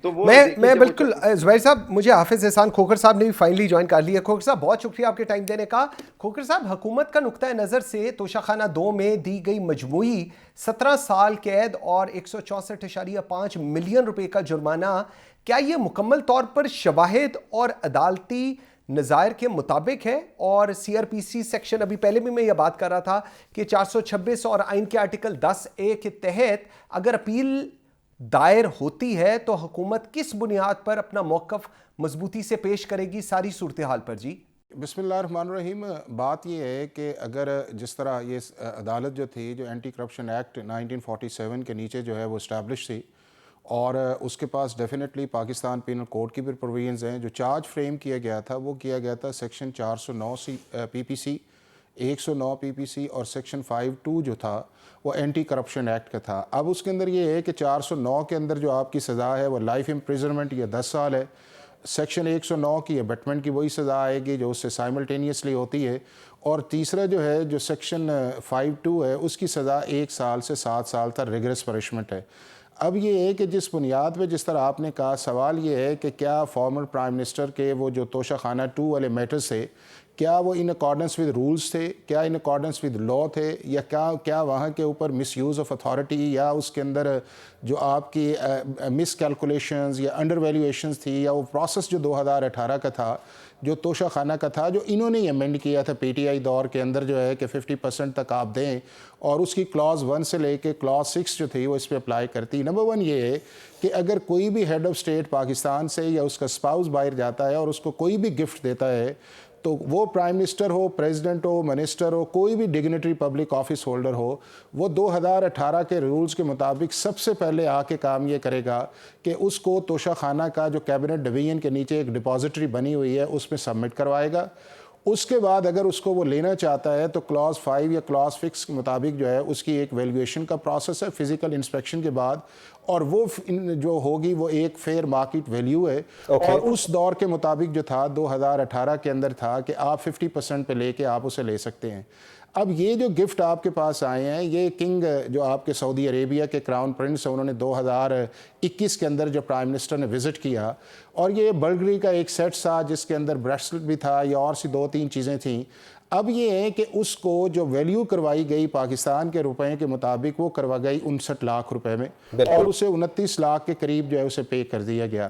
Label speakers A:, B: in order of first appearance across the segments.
A: تو وہ
B: میں بالکل زبیر صاحب، مجھے حافظ احسان کھوکھر صاحب نے بھی فائنلی جوائن کر لیا. کھوکھر صاحب بہت شکریہ آپ کے ٹائم دینے کا. کھوکھر صاحب، حکومت کا نقطۂ نظر سے توشہ خانہ 2 میں دی گئی مجموعی 17 سال قید اور 164.5 ملین روپے کا جرمانہ، کیا یہ مکمل طور پر شواہد اور عدالتی نظائر کے مطابق ہے؟ اور C R P C section, ابھی پہلے بھی میں یہ بات کر رہا تھا کہ 426 اور آئین کے آرٹیکل 10A کے تحت اگر اپیل دائر ہوتی ہے تو حکومت کس بنیاد پر اپنا موقف مضبوطی سے پیش کرے گی ساری صورتحال پر؟ جی
C: بسم اللہ الرحمن الرحیم. بات یہ ہے کہ اگر جس طرح یہ عدالت جو تھی، جو اینٹی کرپشن ایکٹ 1947 کے نیچے جو ہے وہ اسٹیبلش تھی، اور اس کے پاس ڈیفینیٹلی پاکستان پینل کوڈ کی بھی پروویژنز ہیں. جو چارج فریم کیا گیا تھا وہ کیا گیا تھا سیکشن 409 پی پی سی، 109 پی پی سی، اور سیکشن 52 جو تھا وہ اینٹی کرپشن ایکٹ کا تھا. اب اس کے اندر یہ ہے کہ 409 کے اندر جو آپ کی سزا ہے وہ لائف امپریزنمنٹ یا 10 سال ہے. سیکشن 109 کی ابیٹمنٹ کی وہی سزا آئے گی جو اس سے سائملٹینیسلی ہوتی ہے. اور تیسرا جو ہے جو سیکشن 52 ہے اس کی سزا 1 سال سے 7 سال تک ریگریس پنشمنٹ ہے. اب یہ ہے کہ جس بنیاد پہ جس طرح آپ نے کہا، سوال یہ ہے کہ کیا فارمر پرائم منسٹر کے وہ جو توشہ خانہ 2 والے میٹرز تھے، کیا وہ ان اکارڈنس ود رولز تھے، کیا ان اکارڈنس ود لا تھے، یا کیا وہاں کے اوپر مس یوز آف اتھارٹی، یا اس کے اندر جو آپ کی مس کیلکولیشنز یا انڈر ویلیویشنز تھی، یا وہ پروسیس جو 2018 کا تھا، جو توشہ خانہ کا تھا، جو انہوں نے امینڈ کیا تھا پی ٹی آئی دور کے اندر، جو ہے کہ 50% تک آپ دیں، اور اس کی کلاز 1 سے لے کے کلاز 6 جو تھی وہ اس پہ اپلائی کرتی. نمبر 1 یہ ہے کہ اگر کوئی بھی ہیڈ آف اسٹیٹ پاکستان سے یا اس کا اسپاؤس باہر جاتا ہے اور اس کو کوئی بھی گفٹ دیتا ہے، تو وہ پرائم منسٹر ہو، پریزیڈنٹ ہو، منسٹر ہو، کوئی بھی ڈگنیٹری پبلک آفس ہولڈر ہو، وہ 2018 کے رولز کے مطابق سب سے پہلے آ کے کام یہ کرے گا کہ اس کو توشہ خانہ کا جو کیبنٹ ڈویژن کے نیچے ایک ڈپازٹری بنی ہوئی ہے اس میں سبمٹ کروائے گا. اس کے بعد اگر اس کو وہ لینا چاہتا ہے تو کلاس 5 یا کلاس 6 کے مطابق جو ہے اس کی ایک ویلیویشن کا پروسیس ہے فزیکل انسپیکشن کے بعد، اور وہ جو ہوگی وہ ایک فیئر مارکیٹ ویلیو ہے. اور اس دور کے مطابق جو تھا 2018 کے اندر تھا کہ آپ 50% پہ لے کے آپ اسے لے سکتے ہیں. اب یہ جو گفٹ آپ کے پاس آئے ہیں، یہ کنگ جو آپ کے سعودی عربیہ کے کراؤن پرنس ہیں، انہوں نے 2021 کے اندر جو پرائم منسٹر نے وزٹ کیا، اور یہ بلگری کا ایک سیٹ تھا جس کے اندر بریسلٹ بھی تھا، یا اور سی 2-3 چیزیں تھیں. اب یہ ہے کہ اس کو جو ویلیو کروائی گئی پاکستان کے روپے کے مطابق وہ کروا گئی 59 لاکھ روپے میں، اور اسے 29 لاکھ کے قریب جو ہے اسے پے کر دیا گیا.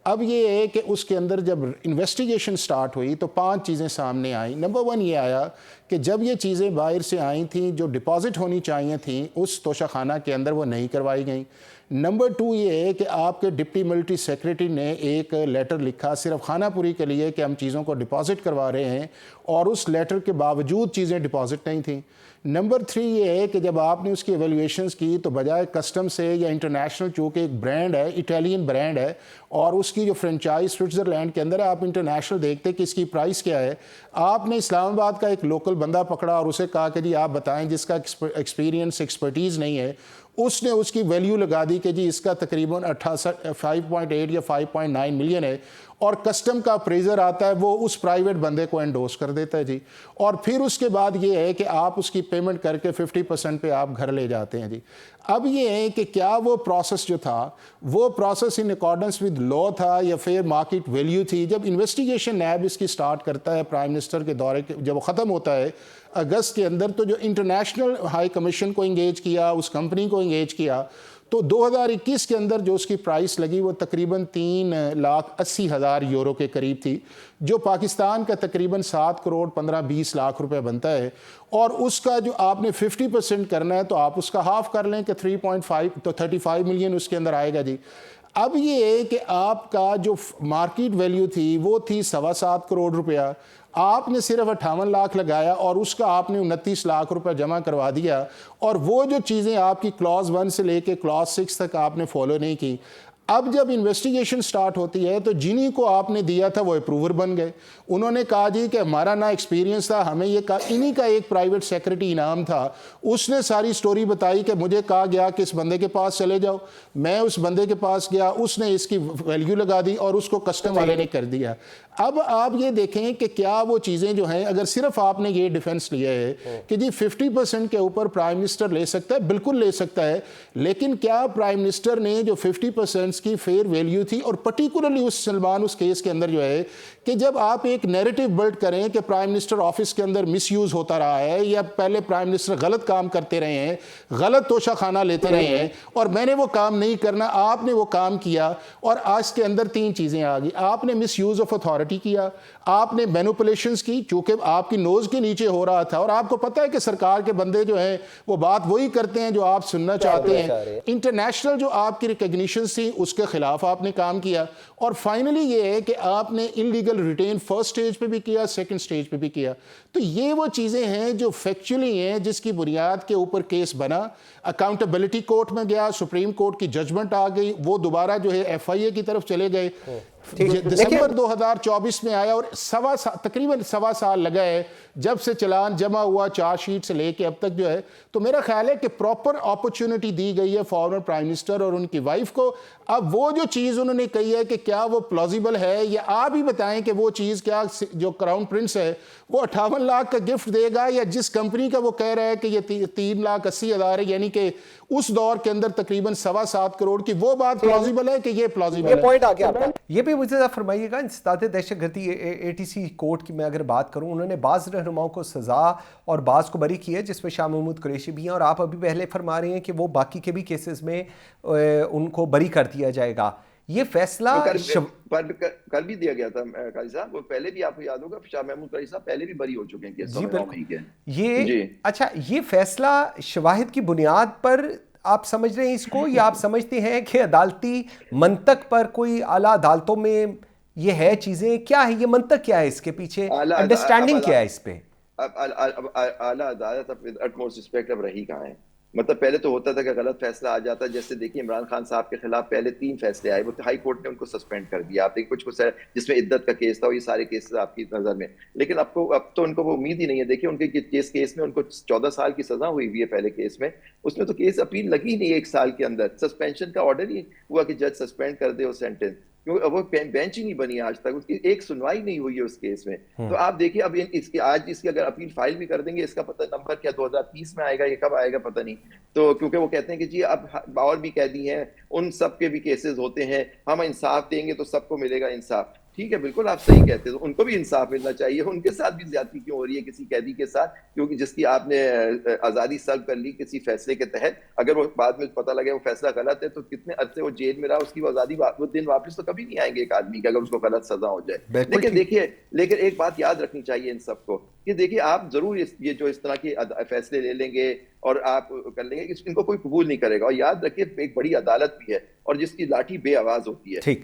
C: اب یہ ہے کہ اس کے اندر جب انویسٹیگیشن سٹارٹ ہوئی تو 5 چیزیں سامنے آئیں. نمبر 1 یہ آیا کہ جب یہ چیزیں باہر سے آئی تھیں، جو ڈپازٹ ہونی چاہیے تھیں اس توشہ خانہ کے اندر وہ نہیں کروائی گئیں. نمبر 2 یہ ہے کہ آپ کے ڈپٹی ملٹری سیکریٹری نے ایک لیٹر لکھا صرف خانہ پوری کے لیے کہ ہم چیزوں کو ڈپازٹ کروا رہے ہیں، اور اس لیٹر کے باوجود چیزیں ڈپازٹ نہیں تھیں. نمبر 3 یہ ہے کہ جب آپ نے اس کی ایویلیویشنز کی تو بجائے کسٹم سے یا انٹرنیشنل، چونکہ ایک برانڈ ہے، اٹیلین برانڈ ہے، اور اس کی جو فرنچائز سوئٹزرلینڈ کے اندر ہے، آپ انٹرنیشنل دیکھتے کہ اس کی پرائس کیا ہے، آپ نے اسلام آباد کا ایک لوکل بندہ پکڑا اور اسے کہا کہ جی آپ بتائیں، جس کا ایکسپیرینس ایکسپرٹیز نہیں ہے، اس نے اس کی ویلیو لگا دی کہ جی اس کا تقریباً 5.8 یا 5.9 ملین ہے، اور کسٹم کا اپریزر آتا ہے وہ اس پرائیویٹ بندے کو انڈوس کر دیتا ہے جی. اور پھر اس کے بعد یہ ہے کہ آپ اس کی پیمنٹ کر کے 50% پہ آپ گھر لے جاتے ہیں جی. اب یہ ہے کہ کیا وہ پروسیس جو تھا وہ process in accordance with law تھا یا فیئر مارکیٹ ویلیو تھی. جب انویسٹیگیشن نیب اس کی سٹارٹ کرتا ہے پرائم منسٹر کے دورے کے جب وہ ختم ہوتا ہے اگست کے اندر، تو جو انٹرنیشنل ہائی کمیشن کو انگیج کیا، اس کمپنی کو انگیج کیا، تو 2021 کے اندر جو اس کی پرائس لگی وہ تقریباً 3,80,000 یورو کے قریب تھی، جو پاکستان کا تقریباً 7 کروڑ 15-20 لاکھ روپے بنتا ہے. اور اس کا جو آپ نے 50% کرنا ہے تو آپ اس کا ہاف کر لیں کہ 3.5 تو 35 ملین اس کے اندر آئے گا جی. اب یہ ہے کہ آپ کا جو مارکیٹ ویلیو تھی وہ تھی 7.25 کروڑ روپیہ، آپ نے صرف 58 لاکھ لگایا اور اس کا آپ نے 29 لاکھ روپے جمع کروا دیا، اور وہ جو چیزیں آپ کی کلاس 1 سے لے کے کلاس 6 تک آپ نے فالو نہیں کی. اب جب انویسٹیگیشن سٹارٹ ہوتی ہے تو جنہی کو آپ نے دیا تھا وہ اپروور بن گئے. انہوں نے کہا جی کہ ہمارا نہ ایکسپیرینس تھا، ہمیں یہ کہا، انہی کا ایک پرائیویٹ سیکرٹری انعام تھا، اس نے ساری سٹوری بتائی کہ مجھے کہا گیا کہ اس بندے کے پاس چلے جاؤ، میں اس بندے کے پاس گیا، اس نے اس کی ویلیو لگا دی اور اس کو کسٹم والے نے کر دیا. اب آپ یہ دیکھیں کہ کیا وہ چیزیں جو ہیں، اگر صرف آپ نے یہ ڈیفنس لیا ہے کہ جی 50% کے اوپر پرائم منسٹر لے سکتا ہے، بالکل لے سکتا ہے، لیکن کیا پرائم منسٹر نے جو 50% کی فیئر ویلیو تھی، اور پرٹیکولرلی اس کیس کے اندر جو ہے کہ جب آپ ایک نیریٹو بلڈ کریں کہ پرائم منسٹر آفس کے اندر مس یوز ہوتا رہا ہے، یا پہلے پرائم منسٹر غلط کام کرتے رہے ہیں، غلط توشہ خانہ لیتے رہے ہیں، اور میں نے وہ کام نہیں کرنا، آپ نے وہ کام کیا، اور آج کے اندر 3 چیزیں آ گئی. آپ نے مس یوز آف اتھارٹی کیا، آپ نے مینوپولیشنز کی، چونکہ آپ کی نوز کے نیچے ہو رہا تھا، اور آپ کو پتہ ہے کہ سرکار کے بندے جو ہیں وہ بات وہی کرتے ہیں جو آپ سننا چاہتے ہیں. انٹرنیشنل جو آپ کی ریکگنیشنز تھی اس کے خلاف آپ نے کام کیا. اور فائنلی یہ ہے کہ آپ نے انلیگل ریٹین فرسٹ سٹیج پہ بھی کیا، سیکنڈ سٹیج پہ بھی کیا. تو یہ وہ چیزیں ہیں جو فیکچولی ہیں جس کی بنیاد کے اوپر کیس بنا. اکاؤنٹیبلٹی کورٹ میں گیا، سپریم کورٹ کی ججمنٹ آ گئی، وہ دوبارہ جو ہے FIA کی طرف چلے گئے. دسمبر 2024 میں آیا، اور تقریباً 1.25 سال لگا ہے جب سے چلان جمع ہوا چارج شیٹ سے لے کے اب تک جو ہے. تو میرا خیال ہے کہ پراپر اپرچونٹی دی گئی ہے فارمر پرائم منسٹر اور ان کی وائف کو. اب وہ جو چیز انہوں نے کہی ہے کہ کیا وہ پلازیبل ہے، یا آپ ہی بتائیں کہ وہ چیز کیا جو کراؤن پرنس ہے وہ 58 لاکھ کا گفٹ دے گا، یا جس کمپنی کا وہ کہہ رہا ہے کہ یہ 3,80,000 ہے، یعنی کہ اس دور کے اندر تقریباً 7.25 کروڑ کی، وہ بات پلازیبل ہے کہ یہ پلازیبل ہے؟
B: یہ پوائنٹ آ گیا آپ کا. یہ بھی مجھے فرمائیے گا، انسداد دہشت گردی ATC کورٹ کی میں اگر بات کروں، انہوں نے بعض رہنماؤں کو سزا اور بعض کو بری کی ہے، جس میں شاہ محمود قریشی بھی ہیں، اور آپ ابھی پہلے فرما رہے ہیں کہ وہ باقی کے بھی کیسز میں ان کو بری کر دیا جائے گا. یہ فیصلہ
A: کر بھی دیا گیا تھا قاضی صاحب، وہ پہلے بھی آپ کو یاد ہوگا شاہ محمود قریشی صاحب پہلے بھی بری ہو چکے ہیں کیسوں میں.
B: یہ اچھا، یہ فیصلہ شواہد کی بنیاد پر آپ سمجھ رہے ہیں اس کو، یا آپ سمجھتے ہیں کہ عدالتی منطق پر کوئی اعلیٰ عدالتوں میں یہ ہے چیزیں؟ کیا ہے یہ منطق، کیا ہے اس کے پیچھے، انڈرسٹینڈنگ کیا ہے اس پہ؟
A: اعلیٰ عدالت اٹموسٹ رسپیکٹ اب رہی کہاں ہے؟ مطلب پہلے تو ہوتا تھا کہ غلط فیصلہ آ جاتا ہے، جیسے دیکھیے عمران خان صاحب کے خلاف پہلے 3 فیصلے آئے، وہ ہائی کورٹ نے ان کو سسپینڈ کر دیا. آپ دیکھیں کچھ جس میں عدت کا کیس تھا، یہ سارے کیسز آپ کی نظر میں، لیکن اب تو ان کو وہ امید ہی نہیں ہے. دیکھیے ان کے کیس میں ان کو 14 سال کی سزا ہوئی ہے پہلے کیس میں، اس میں تو کیس اپیل لگی نہیں 1 سال کے اندر. سسپینشن کا آرڈر ہی ہوا کہ جج سسپینڈ کر دے وہ سینٹنس، کیونکہ وہ بینچ ہی نہیں بنی آج تک، اس کی ایک سنوائی نہیں ہوئی ہے اس کیس میں. تو آپ دیکھیے اب آج اس کی اگر اپیل فائل بھی کر دیں گے، اس کا پتہ نمبر کیا 2030 میں آئے گا، یہ کب آئے گا پتہ نہیں. تو کیونکہ وہ کہتے ہیں کہ جی اب اور بھی قیدی ہیں، ان سب کے بھی کیسز ہوتے ہیں، ہم انصاف دیں گے تو سب کو ملے گا انصاف. ٹھیک ہے، بالکل آپ صحیح کہتے ہیں، ان کو بھی انصاف ملنا چاہیے. ان کے ساتھ بھی زیادتی کیوں ہو رہی ہے کسی قیدی کے ساتھ؟ کیونکہ جس کی آپ نے آزادی سلب کر لی کسی فیصلے کے تحت، اگر وہ بعد میں پتہ لگے وہ فیصلہ غلط ہے تو کتنے عرصے وہ جیل میں رہا، اس کی وہ آزادی وہ دن واپس تو کبھی نہیں آئیں گے ایک آدمی کے اگر اس کو غلط سزا ہو جائے. لیکن ایک بات یاد رکھنی چاہیے ان سب کو کہ دیکھیے آپ ضرور یہ جو اس طرح کے فیصلے لے لیں گے اور آپ کر لیں گے، ان کو کوئی قبول نہیں کرے گا. اور یاد رکھیے ایک بڑی عدالت بھی ہے اور جس کی لاٹھی بے آواز ہوتی ہے.